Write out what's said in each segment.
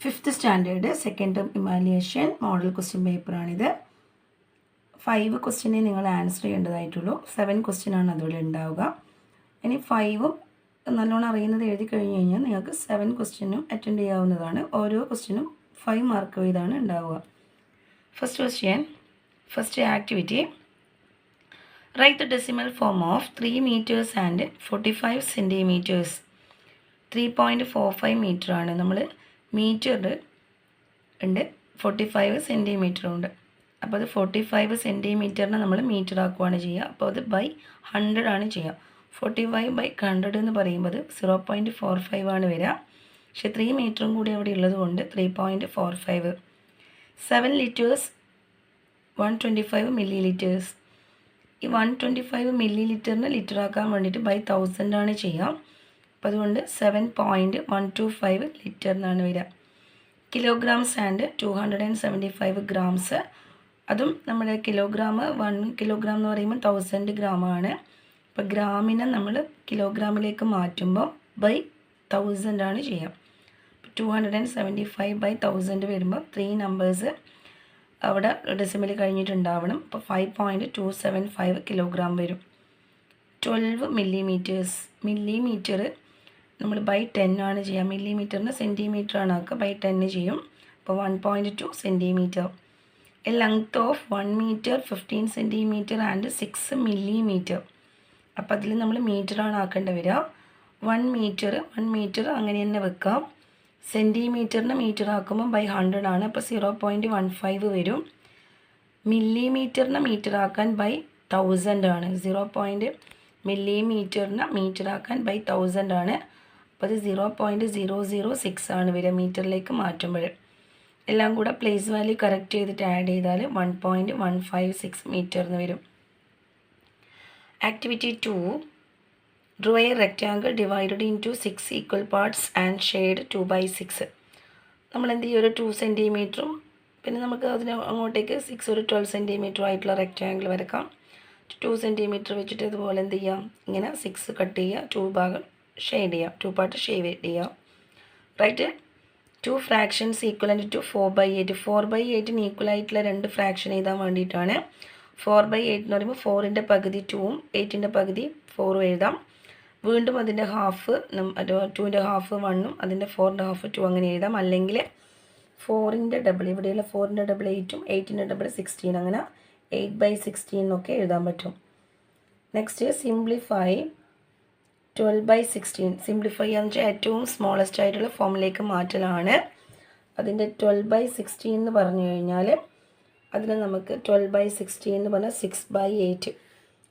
5th standard second term evaluation model question പേപ്പറാണിത്. 5 ക്വസ്റ്റ്യനെ നിങ്ങൾ ആൻസർ ചെയ്യേണ്ടതായിട്ടുള്ളൂ. 7 ക്വസ്റ്റ്യൻ ആണ് അതുപോലെ ഉണ്ടാവുക. ഇനി 5ഉം നല്ലോണം അറിയുന്നത് എഴുതി കഴിഞ്ഞ് കഴിഞ്ഞാൽ നിങ്ങൾക്ക് 7 ക്വസ്റ്റ്യനും അറ്റൻഡ് ചെയ്യാവുന്നതാണ്. ഓരോ ക്വസ്റ്റ്യനും 5 മാർക്ക് വീതമാണ് ഉണ്ടാവുക. First question, first activity. Write the decimal form of 3 meters and 45 centimeters. 3.45 metre ആണ്. നമ്മൾ മീറ്റർ ഉണ്ട്, 45 സെൻറ്റിമീറ്ററും ഉണ്ട്. അപ്പോൾ അത് 45 സെൻറ്റിമീറ്ററിനെ നമ്മൾ മീറ്റർ ആക്കുകയാണ് ചെയ്യുക. അപ്പോൾ അത് ബൈ 100 ആണ് ചെയ്യുക. 45/100 എന്ന് പറയുമ്പോൾ 0.45 ആണ് വരിക. പക്ഷെ 3 മീറ്ററും കൂടി അവിടെ ഉള്ളത് കൊണ്ട് 3.45. 7 liters 125 milliliters. ഈ 125 milliliterനെ ലിറ്റർ ആക്കാൻ വേണ്ടിയിട്ട് ബൈ 1000 ആണ് ചെയ്യുക. അപ്പോൾ അതുകൊണ്ട് 7.125 ലിറ്റർ എന്നാണ് വരിക. Kilograms and 275 grams. അതും നമ്മുടെ കിലോഗ്രാം 1 കിലോഗ്രാം എന്ന് പറയുമ്പോൾ 1000 ഗ്രാമാണ്. അപ്പോൾ ഗ്രാമിനെ നമ്മൾ കിലോഗ്രാമിലേക്ക് മാറ്റുമ്പോൾ ബൈ 1000 ആണ് ചെയ്യുക. 275/1000 വരുമ്പോൾ 3 നമ്പേഴ്സ് അവിടെ ഡെസിമൽ കഴിഞ്ഞിട്ടുണ്ടാവണം. അപ്പോൾ 5.275 കിലോഗ്രാം വരും. 12 millimeters. മില്ലിമീറ്റർ നമ്മൾ ബൈ 10 ആണ് ചെയ്യുക. മില്ലിമീറ്ററിന് സെൻറ്റിമീറ്റർ ആണ് ആക്കുക, ബൈ 10 ചെയ്യും. അപ്പോൾ 1.2 centimetre. A length of 1 meter 15 centimeter and 6 millimeter. അപ്പോൾ അതിൽ നമ്മൾ മീറ്ററാണ് ആക്കേണ്ടി വരിക. 1 മീറ്റർ അങ്ങനെ തന്നെ വെക്കാം. സെൻറ്റിമീറ്ററിന് മീറ്റർ ആക്കുമ്പോൾ ബൈ 100 ആണ്. അപ്പോൾ 0.15 വരും. മില്ലിമീറ്ററിന് മീറ്റർ ആക്കാൻ ബൈ 1000 ആണ്. 0. മില്ലിമീറ്ററിന് മീറ്റർ ആക്കാൻ ബൈ 1000 ആണ്. അപ്പോൾ അത് 0.006 ആണ് വരിക മീറ്ററിലേക്ക് മാറ്റുമ്പോൾ. എല്ലാം കൂടെ പ്ലേസ് വാല്യൂ കറക്റ്റ് ചെയ്തിട്ട് ആഡ് ചെയ്താൽ 1.156 മീറ്റർ എന്ന് വരും. Activity 2. Draw A rectangle divided into 6 equal parts and shade 2/6. നമ്മൾ എന്ത് ചെയ്യും, ഒരു 2 സെൻറ്റിമീറ്ററും പിന്നെ നമുക്ക് അതിന് അങ്ങോട്ടേക്ക് 6 ഒരു 12 സെൻറ്റിമീറ്റർ ആയിട്ടുള്ള റെക്റ്റാങ്കിൾ വരക്കാം. 2 സെൻറ്റിമീറ്റർ വെച്ചിട്ട് ഇതുപോലെ എന്ത് ചെയ്യാം, ഇങ്ങനെ 6 കട്ട് ചെയ്യുക, 2 ഭാഗം ഷെയ്ഡ് ചെയ്യുക, 2 പാർട്ട് ഷെയ്ഡ് ചെയ്യുക. Right. 2 fractions equivalent to 4/8. 4/8 equal ആയിട്ടുള്ള 2 ഫ്രാക്ഷൻ എഴുതാൻ വേണ്ടിയിട്ടാണ്. 4/8 എന്ന് പറയുമ്പോൾ 4ൻ്റെ പകുതി 2ഉം 8ൻ്റെ പകുതി 4ഉം എഴുതാം. വീണ്ടും അതിൻ്റെ ഹാഫ് 2ൻ്റെ ഹാഫ് 1ഉം അതിൻ്റെ 4ൻ്റെ ഹാഫ് 2 അങ്ങനെ എഴുതാം. അല്ലെങ്കിൽ 4ൻ്റെ ഡബിൾ, ഇവിടെയുള്ള 4ൻ്റെ ഡബിൾ 8ഉം 8ൻ്റെ ഡബിൾ 16, അങ്ങനെ 8/16 എന്നൊക്കെ എഴുതാൻ പറ്റും. Next simplify 12/16. സിംപ്ലിഫൈ എന്ന് വെച്ചാൽ ഏറ്റവും സ്മോളസ്റ്റ് ആയിട്ടുള്ള ഫോമിലേക്ക് മാറ്റലാണ്. അതിൻ്റെ 12/16 എന്ന് പറഞ്ഞു കഴിഞ്ഞാൽ അതിന് നമുക്ക് 12/16 എന്ന് പറഞ്ഞാൽ 6/8.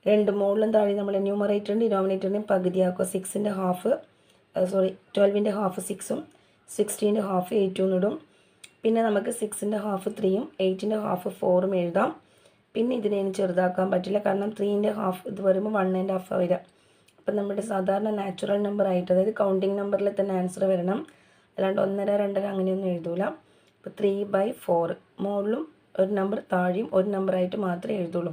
രണ്ട് മുകളിലും താഴെ നമ്മൾ ന്യൂമറേറ്ററിൻ്റെ ഡിനോമിനേറ്ററിൻ്റെയും പകുതിയാക്കുക. 6ൻ്റെ ഹാഫ് 12ൻ്റെ ഹാഫ് 6ഉം 16ൻ്റെ ഹാഫ് 8ഉം ഇടും. പിന്നെ നമുക്ക് 6ൻ്റെ ഹാഫ് 3ഉം 8ൻ്റെ ഹാഫ് 4ഉം എഴുതാം. പിന്നെ ഇതിനെ ചെറുതാക്കാൻ പറ്റില്ല, കാരണം 3ൻ്റെ ഹാഫ് ഇത് വരുമ്പോൾ 1 ഹാഫ് വരിക. അപ്പം നമ്മുടെ സാധാരണ നാച്ചുറൽ നമ്പർ ആയിട്ട്, അതായത് കൗണ്ടിങ് നമ്പറിൽ തന്നെ ആൻസർ വരണം, അല്ലാണ്ട് 1.5 2 അങ്ങനെയൊന്നും എഴുതൂല. അപ്പോൾ 3/4 മുകളിലും ഒരു നമ്പർ താഴെയും ഒരു നമ്പറായിട്ട് മാത്രമേ എഴുതുള്ളൂ.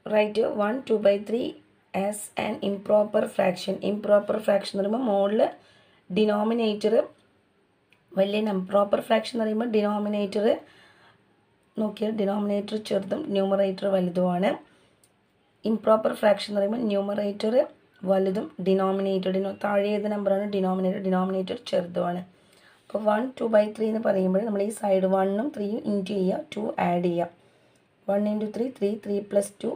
Write 1 2/3 as an improper fraction. Improper fraction എന്ന് പറയുമ്പോൾ മുകളിൽ ഡിനോമിനേറ്റർ വലിയ പ്രോപ്പർ ഫ്രാക്ഷൻ എന്ന് പറയുമ്പോൾ ഡിനോമിനേറ്റർ നോക്കിയാൽ ഡിനോമിനേറ്റർ ചെറുതും ന്യൂമറേറ്റർ വലുതുമാണ്. ഇംപ്രോപ്പർ ഫ്രാക്ഷൻ എന്ന് പറയുമ്പോൾ ന്യൂമറേറ്റർ വലുതും ഡിനോമിനേറ്റർ താഴെ ഏത് നമ്പറാണ് ഡിനോമിനേറ്റർ ചെറുതുമാണ്. അപ്പോൾ 1 2/3 എന്ന് പറയുമ്പോൾ നമ്മൾ ഈ സൈഡ് 1ഉം 3ഉം ഇൻറ്റു ചെയ്യുക, 2 ആഡ് ചെയ്യുക. 1 × 3 3 + 2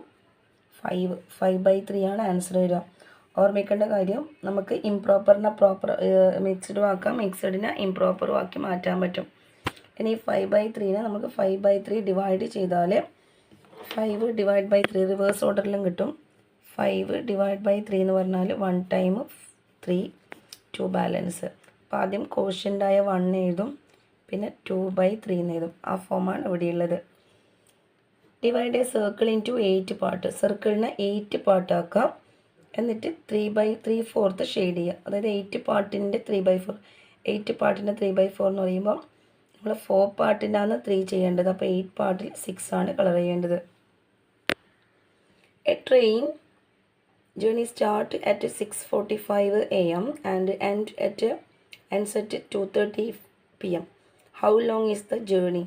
5. 5/3 ആണ് ആൻസർ വരിക. ഓർമ്മിക്കേണ്ട കാര്യം, നമുക്ക് ഇംപ്രോപ്പറിനെ പ്രോപ്പർ മിക്സ്ഡും ആക്കാം, മിക്സഡിനെ ഇംപ്രോപ്പറും ആക്കി മാറ്റാൻ പറ്റും. ഇനി 5/3നെ നമുക്ക് 5/3 ഡിവൈഡ് ചെയ്താൽ 5/3 റിവേഴ്സ് ഓർഡറിലും കിട്ടും. 5/3 എന്ന് പറഞ്ഞാൽ 1 ടൈം 3 2 ബാലൻസ്. അപ്പോൾ ആദ്യം കോഷ്യൻ്റായ 1 എഴുതും, പിന്നെ 2/3 എന്ന് എഴുതും. ആ ഫോമാണ് ഇവിടെയുള്ളത്. Divide a circle into 8 part. സർക്കിളിനെ 8 പാർട്ടാക്കാം. എന്നിട്ട് 3/3/4 ഷെയ്ഡ് ചെയ്യുക. അതായത് 8 പാർട്ടിൻ്റെ 3/4. 8 പാർട്ടിൻ്റെ 3/4 എന്ന് പറയുമ്പോൾ നമ്മൾ 4 പാർട്ടിൻ്റെയാണ് 3 ചെയ്യേണ്ടത്. അപ്പോൾ 8 പാർട്ടിൽ 6 ആണ് കളർ ചെയ്യേണ്ടത്. A train journey start at 6:45 a.m. and ends at 2:30 PM. How long is the journey?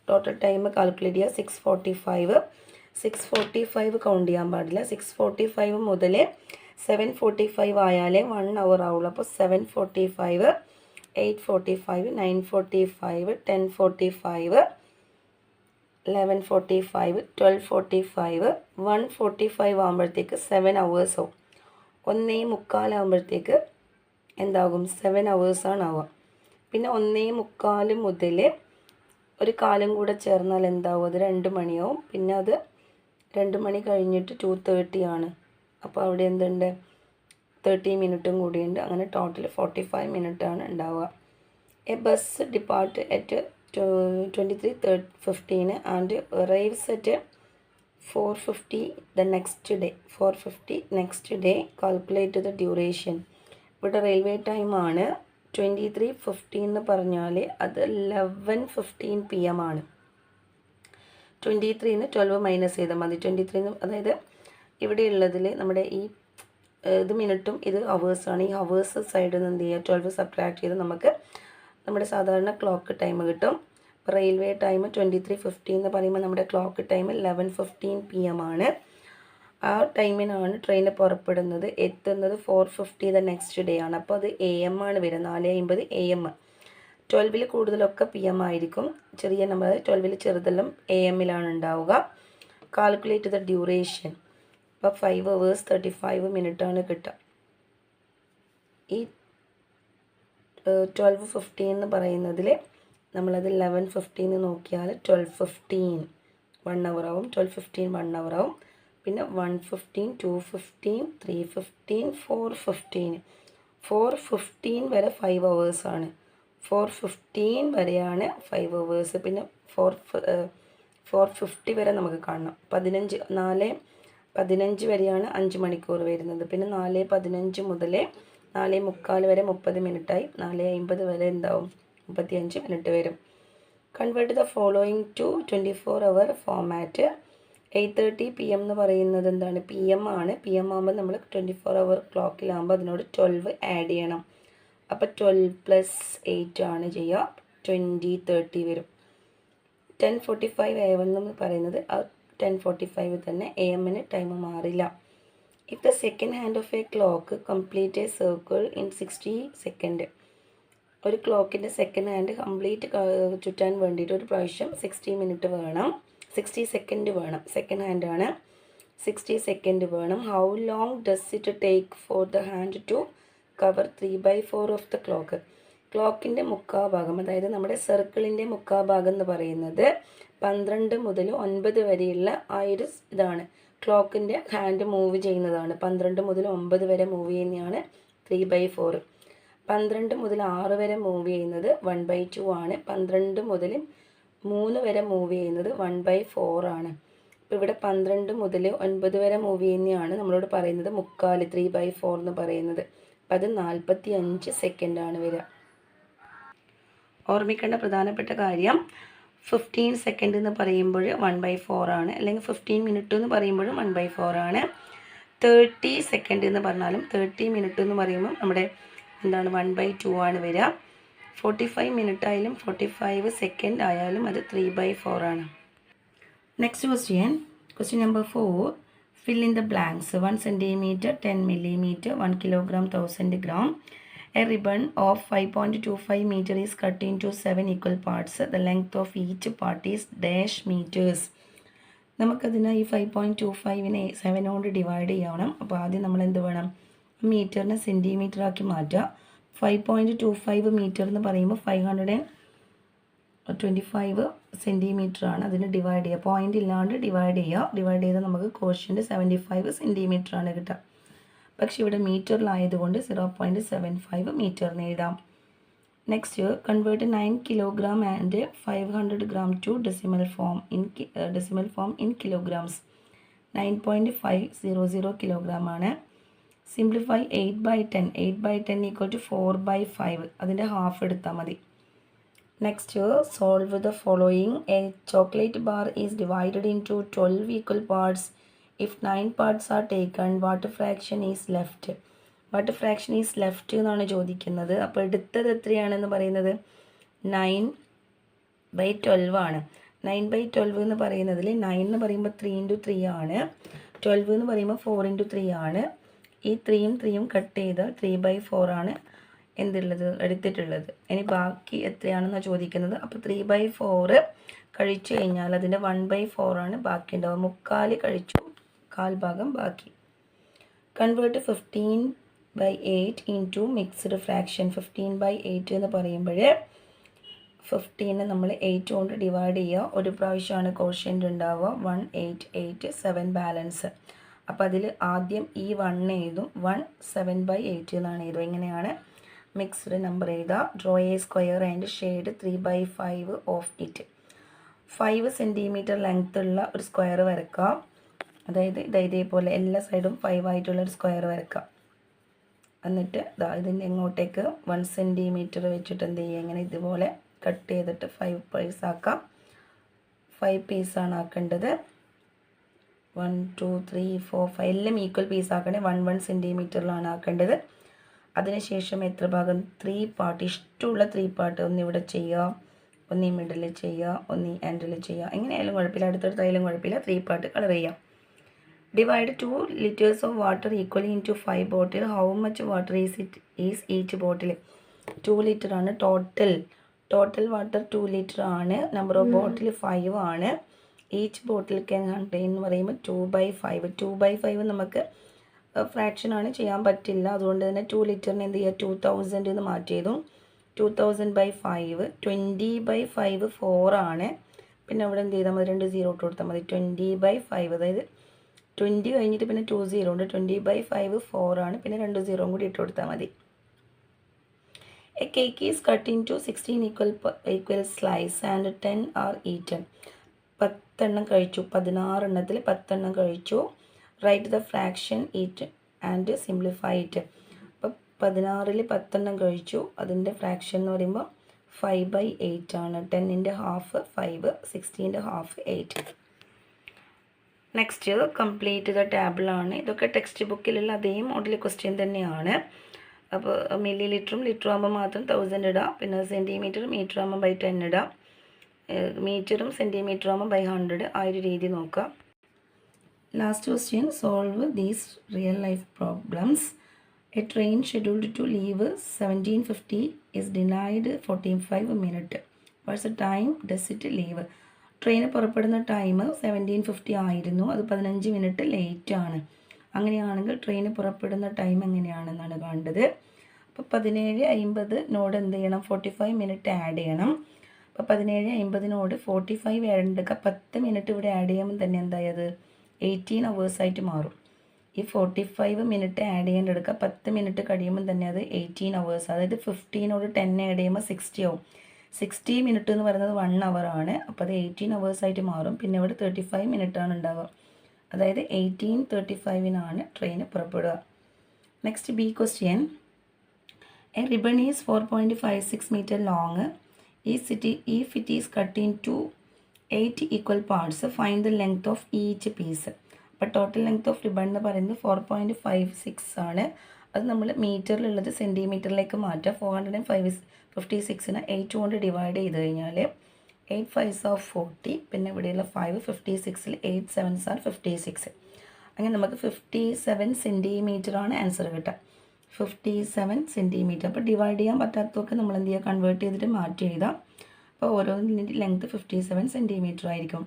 Total time calculate ചെയ്യുക. 6:45. 6:45 കൗണ്ട് ചെയ്യാൻ പാടില്ല. 6:45 മുതൽ 7:45 ആയാലേ 1 hour ആവുള്ളൂ. അപ്പോൾ 7:45, 8:45, 9:45, 10:45, 11:45, 12:45, 1:45 ആകുമ്പോഴത്തേക്ക് 7 hours ആവും. 1:45 ആകുമ്പോഴത്തേക്ക് എന്താകും? 7 hours ആണ് ആവുക. പിന്നെ 1:45 മുതൽ ഒരു കാലം കൂടെ ചേർന്നാൽ എന്താവും? അത് 2 മണിയാവും. പിന്നെ അത് 2 മണി കഴിഞ്ഞിട്ട് 2:30 ആണ്. അപ്പോൾ അവിടെ എന്തുണ്ട്? 30 മിനിറ്റും കൂടിയുണ്ട്. അങ്ങനെ ടോട്ടൽ 45 മിനിറ്റാണ് ഉണ്ടാവുക. A bus depart at 23:15 and arrives at 4:50 the next day. 4:50 next day. Calculate the duration. ഇവിടെ റെയിൽവേ ടൈമാണ് 23:15 എന്ന് പറഞ്ഞാൽ അത് 11:15 PM ആണ്. 23 12 മൈനസ് ചെയ്താൽ മതി. 23 അതായത് ഇവിടെയുള്ളതിൽ നമ്മുടെ ഈ ഇത് മിനിറ്റും ഇത് ഹവേഴ്സാണ്. ഈ ഹവേഴ്സ് സൈഡിൽ നിന്ന് എന്ത് ചെയ്യുക? 12 സബ്ട്രാക്ട് ചെയ്ത് നമുക്ക് നമ്മുടെ സാധാരണ ക്ലോക്ക് ടൈം കിട്ടും. ഇപ്പോൾ റെയിൽവേ ടൈം 23:15 എന്ന് പറയുമ്പോൾ നമ്മുടെ ക്ലോക്ക് ടൈം 11:15 PM ആണ്. ആ ടൈമിനാണ് ട്രെയിൻ പുറപ്പെടുന്നത്. എത്തുന്നത് 4:50 ദ നെക്സ്റ്റ് ഡേ ആണ്. അപ്പോൾ അത് AM ആണ് വരിക. 4:50 AM. 12 കൂടുതലൊക്കെ PM ആയിരിക്കും. ചെറിയ നമ്പർ 12 ചെറുതെല്ലാം AM ഉണ്ടാവുക. Calculate the duration. അപ്പോൾ 5 hours 35 മിനിറ്റാണ് കിട്ടുക. ഈ 12:15 എന്ന് പറയുന്നതിൽ നമ്മളത് 11:15 നോക്കിയാൽ 12:15 1 hour ആവും. 12:15 1 hour ആവും. പിന്നെ 1:15, 2:15, 3:15, 4:15. 4:15 വരെ 5 hours ആണ്. 4:15 വരെയാണ് 5 hours. പിന്നെ 4:50 വരെ നമുക്ക് കാണണം. 4:15 വരെയാണ് 5 മണിക്കൂർ വരുന്നത്. പിന്നെ 4:15 മുതൽ 4:45 വരെ 30 മിനിറ്റായി. 4:50 വരെ എന്താവും? 35 മിനിറ്റ് വരും. Convert the following to 24-hour format. 8:30 PM എന്ന് പറയുന്നത് എന്താണ്? PM ആണ്. PM ആകുമ്പോൾ നമ്മൾ 24-hour ക്ലോക്കിലാകുമ്പോൾ അതിനോട് 12 ആഡ് ചെയ്യണം. അപ്പോൾ 12 + 8 ആണ് ചെയ്യുക. 20:30 വരും. 10:45 AM എന്ന് പറയുന്നത് 10:45 തന്നെ. AM ടൈം മാറില്ല. If the second hand of A clock complete A circle in 60 second. ഒരു ക്ലോക്കിൻ്റെ സെക്കൻഡ് ഹാൻഡ് കംപ്ലീറ്റ് ചുറ്റാൻ വേണ്ടിയിട്ട് ഒരു പ്രാവശ്യം 60 മിനിറ്റ് വേണം. 60 സെക്കൻഡ് വേണം. സെക്കൻഡ് ഹാൻഡ് ആണ്. 60 സെക്കൻഡ് വേണം. How long does it take for the hand to cover 3/4 of the clock. ക്ലോക്കിൻ്റെ മുക്കാഭാഗം, അതായത് നമ്മുടെ സർക്കിളിൻ്റെ മുക്കാഭാഗം എന്ന് പറയുന്നത് 12 മുതൽ 9 വരെയുള്ള ആ ഒരു ഇതാണ്. ക്ലോക്കിൻ്റെ ഹാൻഡ് മൂവ് ചെയ്യുന്നതാണ്. 12 മുതൽ 9 വരെ മൂവ് ചെയ്യുന്നതാണ് 3/4. 12 മുതൽ 6 വരെ മൂവ് ചെയ്യുന്നത് 1/2 ആണ്. 12 മുതൽ 3 വരെ മൂവ് ചെയ്യുന്നത് 1/4 ആണ്. ഇപ്പോൾ ഇവിടെ 12 മുതൽ 9 വരെ മൂവ് ചെയ്യുന്നതാണ് നമ്മളോട് പറയുന്നത് മുക്കാൽ 3/4 എന്ന് പറയുന്നത്. അപ്പം അത് 45 സെക്കൻഡാണ് വരിക. ഓർമ്മിക്കേണ്ട പ്രധാനപ്പെട്ട കാര്യം 15 സെക്കൻഡ് എന്ന് പറയുമ്പോൾ 1/4 ആണ്. അല്ലെങ്കിൽ 15 മിനിറ്റ് എന്ന് പറയുമ്പോഴും 1/4 ആണ്. 30 സെക്കൻഡ് എന്ന് പറഞ്ഞാലും 30 മിനിറ്റ് എന്ന് പറയുമ്പോൾ നമ്മുടെ എന്താണ് 1/2 ആണ് വരിക. 45 മിനിറ്റ് ആയാലും 45 സെക്കൻഡ് ആയാലും അത് 3/4 ആണ്. Next question number 4. Fill in the blanks. 1 centimetre, 10 millimeter, 1 kilogram, 1000 gram. A ribbon of 5.25 meter is cut into 7 equal parts. The length of each part is dash meters. നമുക്കതിന് ഈ 5.25നെ 7 കൊണ്ട് ഡിവൈഡ് ചെയ്യണം. അപ്പോൾ ആദ്യം നമ്മൾ എന്ത് വേണം? മീറ്ററിനെ സെൻറ്റിമീറ്റർ ആക്കി മാറ്റുക. 5.25 മീറ്റർ എന്ന് പറയുമ്പോൾ 525 സെൻറ്റിമീറ്റർ ആണ്. അതിന് ഡിവൈഡ് ചെയ്യുക. പോയിൻ്റ് ഇല്ലാണ്ട് ഡിവൈഡ് ചെയ്യുക. ഡിവൈഡ് ചെയ്താൽ നമുക്ക് കോഷ്യൻ്റ് 75 സെൻറ്റിമീറ്റർ ആണ് കിട്ടുക. പക്ഷേ ഇവിടെ മീറ്ററിലായതുകൊണ്ട് 0.75 മീറ്ററിന് എഴുതാം. Next, convert 9 kilogram and 500 gram to decimal form in kilograms. 9.500 kilogram ആണ്. സിംപ്ലിഫൈ 8/10. 8/10 = 4/5. അതിൻ്റെ ഹാഫ് എടുത്താൽ മതി. Next, solve the following. A chocolate bar is divided into 12 equal parts. If 9 parts are taken, what fraction is left? What fraction is left എന്നാണ് ചോദിക്കുന്നത്. അപ്പോൾ എടുത്തത് എത്രയാണെന്ന് പറയുന്നത് 9/12 ആണ്. 9/12 എന്ന് പറയുന്നതിൽ 9 എന്ന് പറയുമ്പോൾ 3 × 3 ആണ്. 12 എന്ന് പറയുമ്പോൾ 4 × 3 ആണ്. ഈ 3യും 3യും കട്ട് ചെയ്താൽ 3/4 ആണ് എന്തുള്ളത് എടുത്തിട്ടുള്ളത്. ഇനി ബാക്കി എത്രയാണെന്നാണ് ചോദിക്കുന്നത്. അപ്പോൾ 3/4 കഴിച്ചു കഴിഞ്ഞാൽ അതിൻ്റെ 1/4 ആണ് ബാക്കി ഉണ്ടാവുക. 3/4 കഴിച്ചു, 1/4 ഭാഗം ബാക്കി. Convert 15/8 into mixed fraction. 15/8 എന്ന് പറയുമ്പോൾ 15 നമ്മൾ 8 കൊണ്ട് ഡിവൈഡ് ചെയ്യുക. ഒരു പ്രാവശ്യമാണ് കോഷ്യൻ്റ് ഉണ്ടാവുക. 1 8 8 7 ബാലൻസ്. അപ്പോൾ അതിൽ ആദ്യം ഈ 1 എഴുതും. 1 7/8 എന്നാണ് എഴുതുക. എങ്ങനെയാണ് മിക്സ്ഡ് നമ്പർ എഴുതുക. Draw A square and shade 3/5 of it. 5 centimetre length ഉള്ള ഒരു സ്ക്വയർ വരക്കാം. അതായത് ഇതേപോലെ എല്ലാ സൈഡും 5 ആയിട്ടുള്ളൊരു സ്ക്വയർ വരക്കാം. എന്നിട്ട് ഇതിൻ്റെ ഇങ്ങോട്ടേക്ക് 1 സെൻറ്റിമീറ്റർ വെച്ചിട്ട് എന്ത് ചെയ്യുക, ഇങ്ങനെ ഇതുപോലെ കട്ട് ചെയ്തിട്ട് 5 പീസ് ആക്കാം. 5 പീസാണ് ആക്കേണ്ടത്. 1 2 3 4 5 എല്ലാം ഈക്വൽ പീസ് ആക്കണേ. 1 സെൻറ്റിമീറ്ററിലാണ് ആക്കേണ്ടത്. അതിനുശേഷം എത്ര ഭാഗം, 3 പാർട്ട്, ഇഷ്ടമുള്ള 3 പാർട്ട് ഒന്നിവിടെ ചെയ്യുക, ഒന്നീ മിഡിൽ ചെയ്യുക, ഒന്നീ എൻഡിൽ ചെയ്യുക. എങ്ങനെയായാലും കുഴപ്പമില്ല, അടുത്തടുത്തായാലും കുഴപ്പമില്ല. 3 പാർട്ട് കളർ ചെയ്യാം. Divide 2 liters of water equally into 5 bottle. How much water is each bottle? 2 litre ആണ് ടോട്ടൽ വാട്ടർ 2 ലിറ്റർ ആണ്. നമ്പർ ഓഫ് ബോട്ടിൽ 5 ആണ്. ഈച്ച് ബോട്ടിൽ ക്യാൻ കണ്ടെയ്ൻ എന്ന് പറയുമ്പോൾ 2/5. 2/5 നമുക്ക് ഫ്രാക്ഷനാണ്, ചെയ്യാൻ പറ്റില്ല. അതുകൊണ്ട് തന്നെ 2 ലിറ്ററിന് എന്ത് ചെയ്യുക, 2000 എന്ന് മാറ്റി ചെയ്തും. 2000/5 20/5 4 ആണ്. പിന്നെ അവിടെ എന്ത് ചെയ്താൽ മതി, 2 0 ഇട്ട് കൊടുത്താൽ മതി. 20/5 അതായത് 20 കഴിഞ്ഞിട്ട് പിന്നെ 2 0 ഉണ്ട്. 20/5 4 ആണ്. പിന്നെ 2 0 കൂടി ഇട്ട് കൊടുത്താൽ മതി. A cake is cut into 16 equal slice and 10 are eaten. 10 എണ്ണം കഴിച്ചു. 16 എണ്ണത്തിൽ 10 എണ്ണം കഴിച്ചു. Write the fraction eat and simplify it. അപ്പോൾ 16ൽ 10 എണ്ണം കഴിച്ചു. അതിൻ്റെ ഫ്രാക്ഷൻ എന്ന് പറയുമ്പോൾ 5/8 ആണ്. 10ൻ്റെ ഹാഫ് 5, 16ൻ്റെ ഹാഫ് 8. നെക്സ്റ്റ് കംപ്ലീറ്റ് ദ ടേബിളാണ്. ഇതൊക്കെ ടെക്സ്റ്റ് ബുക്കിലുള്ള അതേ മോഡൽ ക്വസ്റ്റ്യൻ തന്നെയാണ്. അപ്പോൾ മില്ലി ലിറ്ററും ലിറ്ററും ആകുമ്പോൾ മാത്രം 1000 ഇടാം. പിന്നെ സെൻറ്റിമീറ്റർ മീറ്റർ ആകുമ്പോൾ 10 ഇടാം. മീറ്ററും സെൻറ്റിമീറ്റർ ആകുമ്പോൾ 100. ആ ഒരു രീതി നോക്കാം. Last question, solve these real life problems. A train scheduled to leave 17:50 is denied 45 minutes. What's the time does it leave? Train പുറപ്പെടുന്ന ടൈം 17:50 ആയിരുന്നു. അത് 15 മിനിറ്റ് ലേറ്റ് ആണ്. അങ്ങനെയാണെങ്കിൽ ട്രെയിന് പുറപ്പെടുന്ന ടൈം എങ്ങനെയാണെന്നാണ് കാണേണ്ടത്. അപ്പോൾ 17:50 എന്ത് ചെയ്യണം, 45 മിനിറ്റ് ആഡ് ചെയ്യണം. അപ്പോൾ 17:50 45 ആഡ് എടുക്കുക. 10 മിനിറ്റ് ഇവിടെ ആഡ് ചെയ്യുമ്പോൾ തന്നെ എന്തായത് 18 hours ആയിട്ട് മാറും. ഈ 45 മിനിറ്റ് ആഡ് ചെയ്യേണ്ടെടുക്കുക. 10 മിനിറ്റ് കഴിയുമ്പോൾ തന്നെ അത് 18 hours. അതായത് 15 10 ആഡ് ചെയ്യുമ്പോൾ 60 ആവും. 60 മിനിറ്റ് എന്ന് പറയുന്നത് 1 hour ആണ്. അപ്പോൾ അത് 18 hours ആയിട്ട് മാറും. പിന്നെ ഇവിടെ 35 മിനിറ്റാണ് ഉണ്ടാവുക. അതായത് 18:35 ട്രെയിന് പുറപ്പെടുക. Next B question, A ribbon is 4.56 meter long. If it is cut into 8 equal parts, find the length of each piece. അപ്പോൾ ടോട്ടൽ ലെങ്ത് ഓഫ് റിബൺ എന്ന് പറയുന്നത് 4.56 ആണ്. അത് നമ്മൾ മീറ്ററിലുള്ളത് സെൻറ്റിമീറ്ററിലേക്ക് മാറ്റുക. 456നെ 8 കൊണ്ട് ഡിവൈഡ് ചെയ്ത് കഴിഞ്ഞാൽ 8 5s are 40. പിന്നെ ഇവിടെയുള്ള 5 56ൽ 8 7s are 56. അങ്ങനെ നമുക്ക് 57 സെൻറ്റിമീറ്ററാണ് ആൻസർ കിട്ടുക. 57 സെൻറ്റിമീറ്റർ. അപ്പോൾ ഡിവൈഡ് ചെയ്യാൻ പറ്റാത്തതൊക്കെ നമ്മൾ എന്ത് ചെയ്യുക, കൺവേർട്ട് ചെയ്തിട്ട് മാറ്റി എഴുതാം. അപ്പോൾ ഓരോന്നിൻ്റെ ലെങ്ത് 57 സെൻറ്റിമീറ്റർ ആയിരിക്കും.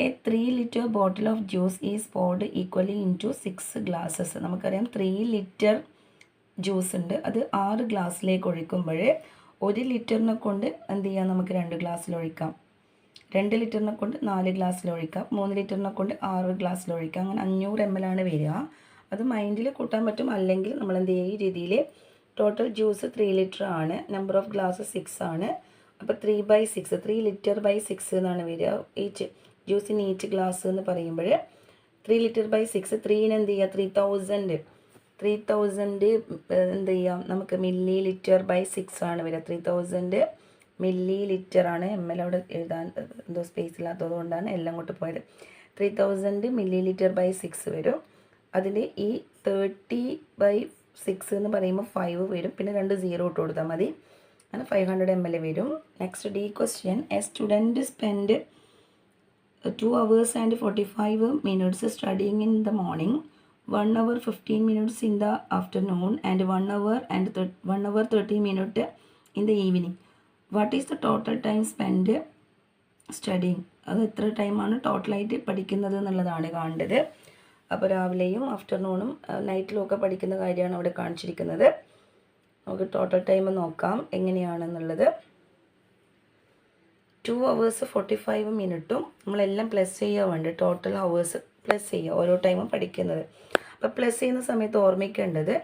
A 3 liter bottle of juice is poured equally into 6 glasses. നമുക്കറിയാം 3 liter ജ്യൂസ് ഉണ്ട്. അത് 6 ഗ്ലാസ്സിലേക്ക് ഒഴിക്കുമ്പോൾ 1 ലിറ്ററിനെ കൊണ്ട് എന്ത് ചെയ്യാം, നമുക്ക് 2 ഗ്ലാസ്സിൽ ഒഴിക്കാം. 2 ലിറ്ററിനെ കൊണ്ട് 4 ഗ്ലാസ്സിൽ ഒഴിക്കാം. 3 ലിറ്ററിനെ കൊണ്ട് 6 ഗ്ലാസ്സിൽ ഒഴിക്കാം. അങ്ങനെ 500 ml ആണ് വരിക. അത് മൈൻഡിൽ കൂട്ടാൻ പറ്റും. അല്ലെങ്കിൽ നമ്മൾ എന്ത് ചെയ്യുക, ഈ രീതിയിൽ ടോട്ടൽ ജ്യൂസ് 3 ലിറ്റർ ആണ്. നമ്പർ ഓഫ് ഗ്ലാസ് 6 ആണ്. അപ്പോൾ 3/6 3 liter/6 എന്നാണ് വരിക. ഈച്ച് ജ്യൂസിന് ഈച്ച് ഗ്ലാസ് എന്ന് പറയുമ്പോൾ 3 liter/6 3ന് എന്ത് ചെയ്യുക, 3000 എന്ത് ചെയ്യാം, നമുക്ക് മില്ലി ലിറ്റർ/6 ആണ് വരിക. 3000 മില്ലി ലിറ്റർ ആണ്. ml അവിടെ എഴുതാൻ എന്തോ സ്പേസ് ഇല്ലാത്തത് കൊണ്ടാണ് എല്ലാം അങ്ങോട്ട് പോയത്. 3000 മില്ലി ലിറ്റർ/6 വരും. അതിൽ ഈ 30/6 എന്ന് പറയുമ്പോൾ 5 വരും. പിന്നെ 2 0 ഇട്ട് കൊടുത്താൽ മതി. അങ്ങനെ 500 ml വരും. Next D question, A student spend 2 hours and 45 minutes studying in the morning, 1 hour 15 minutes in the afternoon, and 1 hour 30 minutes in the evening. What is the total time spent studying? അത് എത്ര ടൈമാണ് ടോട്ടലായിട്ട് പഠിക്കുന്നത് എന്നുള്ളതാണ് കാണേണ്ടത്. അപ്പോൾ രാവിലെയും ആഫ്റ്റർനൂണും നൈറ്റിലും ഒക്കെ പഠിക്കുന്ന കാര്യമാണ് അവിടെ കാണിച്ചിരിക്കുന്നത്. നമുക്ക് ടോട്ടൽ ടൈം നോക്കാം എങ്ങനെയാണെന്നുള്ളത്. 2 hours 45 മിനിറ്റും നമ്മളെല്ലാം പ്ലസ് ചെയ്യുക വേണ്ട, ടോട്ടൽ ഹവേഴ്സ് പ്ലസ് ചെയ്യുക ഓരോ ടൈമും പഠിക്കുന്നത്. അപ്പോൾ പ്ലസ് ചെയ്യുന്ന സമയത്ത് ഓർമ്മിക്കേണ്ടത്,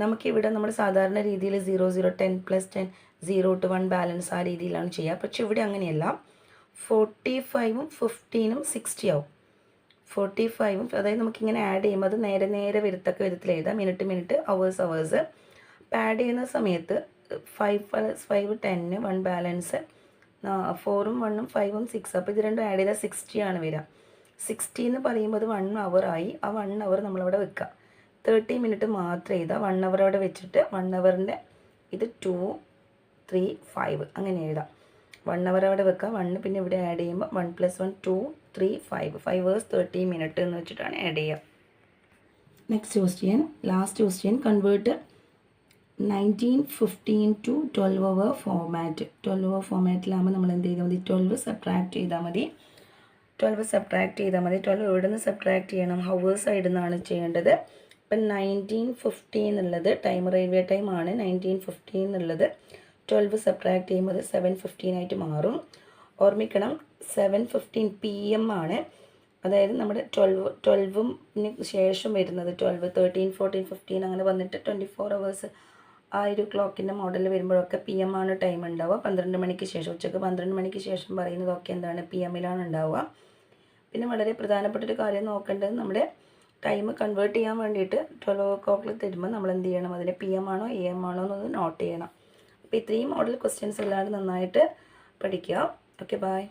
നമുക്കിവിടെ നമ്മൾ സാധാരണ രീതിയിൽ 0 0 10 + 10 0 to 1 ബാലൻസ് ആ രീതിയിലാണ് ചെയ്യുക. പക്ഷെ ഇവിടെ അങ്ങനെയല്ല. 45ഉം 15ഉം 60 ആവും. 45ഉം അതായത് നമുക്കിങ്ങനെ ആഡ് ചെയ്യുമ്പോൾ അത് നേരെ വരത്തക്ക വിധത്തിൽ എഴുതാം. Minute hours. അപ്പോൾ ആഡ് ചെയ്യുന്ന സമയത്ത് 5 + 5 10, 1 ബാലൻസ് 4ഉം 1ഉം 5ഉം 6. അപ്പോൾ ഇത് രണ്ടും ആഡ് ചെയ്താൽ 60 ആണ് വരിക. 60 എന്ന് പറയുമ്പോൾ അത് 1 hour ആയി. ആ 1 hour നമ്മളവിടെ വെക്കുക. 30 മിനിറ്റ് മാത്രം എഴുതുക. 1 hour അവിടെ വെച്ചിട്ട് 1 hourൻ്റെ ഇത് 2 3 5 അങ്ങനെ എഴുതാം. 1 hour അവിടെ വെക്കുക. 1 പിന്നെ ഇവിടെ ആഡ് ചെയ്യുമ്പോൾ 1 + 1 2 3 5 hours 30 minutes എന്ന് വെച്ചിട്ടാണ് ആഡ് ചെയ്യുക. Next question, last question, convert 1915 to 12 hour format. 12 hour ഫോമാറ്റിലാകുമ്പോൾ നമ്മൾ എന്ത് ചെയ്താൽ മതി? 12 സബ്ട്രാക്ട് ചെയ്താൽ മതി. 12 എവിടെ നിന്ന് സബ്ട്രാക്ട് ചെയ്യണം? ഹവേഴ്സ് സൈഡിൽ നിന്നാണ് ചെയ്യേണ്ടത്. ഇപ്പം 1950 എന്നുള്ളത് ടൈം റെയിൽവേ ടൈമാണ്. 1950 എന്നുള്ളത് 12 സബ്ട്രാക്ട് ചെയ്യുമ്പോൾ 7:15 ആയിട്ട് മാറും. ഓർമ്മിക്കണം, 7:15 PM ആണ്. അതായത് നമ്മുടെ 12ന് ശേഷം വരുന്നത് 12, 13, 14, 15 അങ്ങനെ വന്നിട്ട് 24 hours ആ ഒരു ക്ലോക്കിൻ്റെ മോഡൽ വരുമ്പോഴൊക്കെ PM ആണ് ടൈം ഉണ്ടാവുക. 12 മണിക്ക് ശേഷം, ഉച്ചയ്ക്ക് 12 മണിക്ക് ശേഷം പറയുന്നതൊക്കെ എന്താണ്? PM-ലാണ് ഉണ്ടാവുക. പിന്നെ വളരെ പ്രധാനപ്പെട്ടൊരു കാര്യം നോക്കേണ്ടത്, നമ്മുടെ ടൈം കൺവേർട്ട് ചെയ്യാൻ വേണ്ടിയിട്ട് 12 o'clock തരുമ്പോൾ നമ്മൾ എന്ത് ചെയ്യണം? അതിന് PM ആണോ AM ആണോ എന്നൊന്ന് നോട്ട് ചെയ്യണം. അപ്പോൾ ഇത്രയും മോഡൽ ക്വസ്റ്റ്യൻസ് എല്ലാവരും നന്നായിട്ട് പഠിക്കുക. Okay, by.